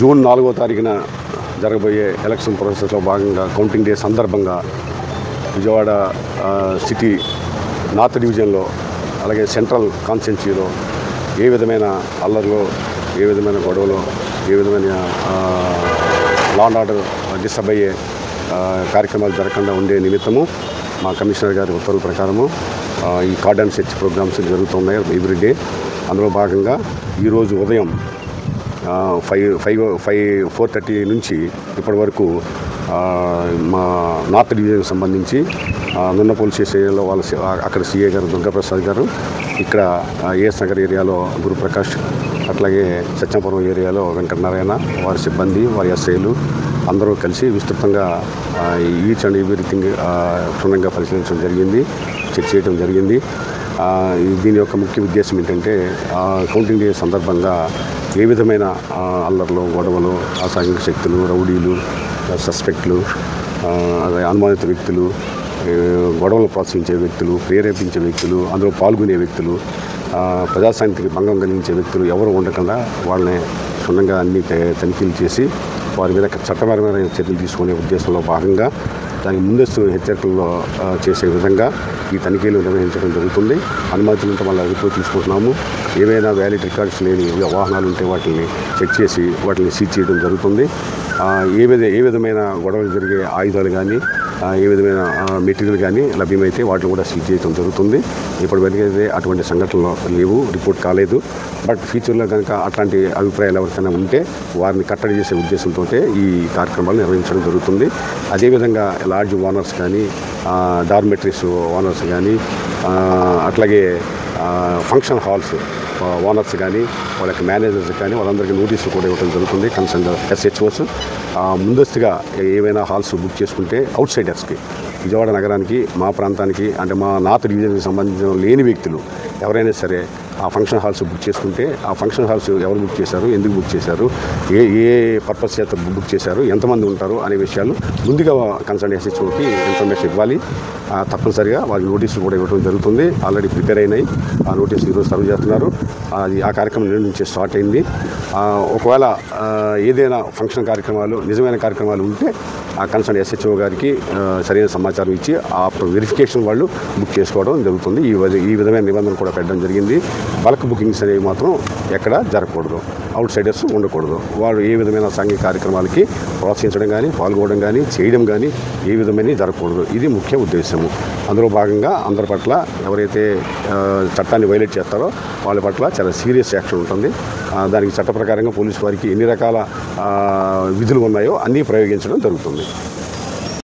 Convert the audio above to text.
June 4వ తారీఖున జరగబోయే ఎలక్షన్ ప్రాసెస్లో భాగంగా కౌంటింగ్ డే సందర్భంగా విజయవాడ సిటీ నార్త్ డివిజన్లో అలాగే సెంట్రల్ కాన్స్టిట్యున్సీలో ఏ విధమైన అల్లర్లు, ఏ విధమైన గొడవలు, ఏ విధమైన లా అండ్ ఆర్డర్ డిస్టర్బ్ అయ్యే కార్యక్రమాలు జరగకుండా ఉండే నిమిత్తము మా కమిషనర్ గారి ఉత్తర్వుల ప్రకారము ఈ కార్డన్ సెర్చ్ ప్రోగ్రామ్స్ జరుగుతున్నాయి ఎవ్రీడే. అందులో భాగంగా ఈరోజు ఉదయం 4:30 నుంచి ఇప్పటి వరకు మా నార్త్ డివిజన్కి సంబంధించి నున్న పోలీస్ స్టేషన్లో వాళ్ళ అక్కడ సిఏ గారు దుర్గాప్రసాద్ గారు, ఇక్కడ ఏఎస్ నగర్ ఏరియాలో గురుప్రకాష్, అట్లాగే సత్యంపురం ఏరియాలో వెంకటనారాయణ, వారి సిబ్బంది, వారి ఎస్ఐలు అందరూ కలిసి విస్తృతంగా ఈచ్ అండ్ ఎవ్రీథింగ్ క్షుణ్ణంగా పరిశీలించడం జరిగింది, చెక్ చేయడం జరిగింది. దీని యొక్క ముఖ్య ఉద్దేశం ఏంటంటే కౌంటింగ్ డే సందర్భంగా ఏ విధమైన అల్లర్లు, గొడవలు, అసాంఘిక శక్తులు, రౌడీలు, సస్పెక్ట్లు, అనుమానిత వ్యక్తులు, గొడవలు ప్రోత్సహించే వ్యక్తులు, ప్రేరేపించే వ్యక్తులు, అందులో పాల్గొనే వ్యక్తులు, ప్రజాశాంతికి భంగం కలిగించే వ్యక్తులు ఎవరు ఉండకుండా వాళ్ళని క్షుణ్ణంగా అన్ని తనిఖీలు చేసి వారి మీద చట్టపరమైన చర్యలు తీసుకునే ఉద్దేశంలో భాగంగా దాని ముందస్తు హెచ్చరికల్లో చేసే విధంగా ఈ తనిఖీలు నిర్వహించడం జరుగుతుంది. అనుమతులు ఉంటే మళ్ళీ రిపోర్ట్ తీసుకుంటున్నాము. ఏవైనా వ్యాలిడ్ రికార్డ్స్ లేని వాహనాలు ఉంటే వాటిని చెక్ చేసి వాటిని సీజ్ చేయడం జరుగుతుంది. ఏ విధమైన గొడవలు జరిగే ఆయుధాలు కానీ, ఏ విధమైన మెటీరియల్ కానీ లభ్యమైతే వాటిని కూడా సీజ్ చేయడం జరుగుతుంది. ఇప్పటివరకైతే అటువంటి సంఘటనలు లేవు, రిపోర్ట్ కాలేదు. బట్ ఫ్యూచర్లో కనుక అట్లాంటి అభిప్రాయాలు ఎవరికైనా ఉంటే వారిని కట్టడి చేసే ఉద్దేశంతో ఈ కార్యక్రమాలు నిర్వహించడం జరుగుతుంది. అదేవిధంగా లాడ్జ్ ఓనర్స్ కానీ, డార్మెటరీస్ ఓనర్స్ కానీ, అట్లాగే ఫంక్షన్ హాల్స్ ఓనర్స్ కానీ, వాళ్ళకి మేనేజర్స్ కానీ వాళ్ళందరికీ నోటీసులు కూడా ఇవ్వడం జరుగుతుంది. కన్సర్న్ SHOs ముందస్తుగా ఏవైనా హాల్స్ బుక్ చేసుకుంటే అవుట్ సైడర్స్కి, విజయవాడ నగరానికి, మా ప్రాంతానికి అంటే మా నార్త్ డివిజన్కి సంబంధించిన లేని వ్యక్తులు ఎవరైనా సరే ఆ ఫంక్షన్ హాల్స్ బుక్ చేసుకుంటే ఆ ఫంక్షన్ హాల్స్ ఎవరు బుక్ చేశారు, ఎందుకు బుక్ చేశారు, ఏ పర్పస్ చేత బుక్ చేశారు, ఎంతమంది ఉంటారు అనే విషయాలు ముందుగా కన్సర్న్ SHOకి ఇన్ఫర్మేషన్ ఇవ్వాలి. తప్పనిసరిగా వారికి నోటీసులు కూడా ఇవ్వడం జరుగుతుంది. ఆల్రెడీ ప్రిపేర్ అయినాయి. ఆ నోటీసులు ఈరోజు సర్వ్ చేస్తున్నారు. ఆ కార్యక్రమం నేడు నుంచి స్టార్ట్ అయింది. ఒకవేళ ఏదైనా ఫంక్షన్ కార్యక్రమాలు, నిజమైన కార్యక్రమాలు ఉంటే ఆ కన్సర్న్ SHO గారికి సరైన సమాచారం ఇచ్చి ఆఫ్టర్ వెరిఫికేషన్ వాళ్ళు బుక్ చేసుకోవడం జరుగుతుంది. ఈ విధమైన నిబంధన కూడా పెట్టడం జరిగింది. బల్క్ బుకింగ్స్ అనేవి మాత్రం ఎక్కడ జరగకూడదు, అవుట్ సైడర్స్ ఉండకూడదు. వాళ్ళు ఏ విధమైన సాంఘిక కార్యక్రమాలకి ప్రోత్సహించడం కానీ, పాల్గొనడం కానీ, చేయడం కానీ ఏ విధమైన జరగకూడదు. ఇది ముఖ్య ఉద్దేశము. అందులో భాగంగా అందరి పట్ల ఎవరైతే చట్టాన్ని వైలేట్ చేస్తారో వాళ్ళ పట్ల చాలా సీరియస్ యాక్షన్ ఉంటుంది. దానికి చట్ట ప్రకారంగా పోలీసు వారికి ఎన్ని రకాల విధులు ఉన్నాయో అన్నీ ప్రయోగించడం జరుగుతుంది.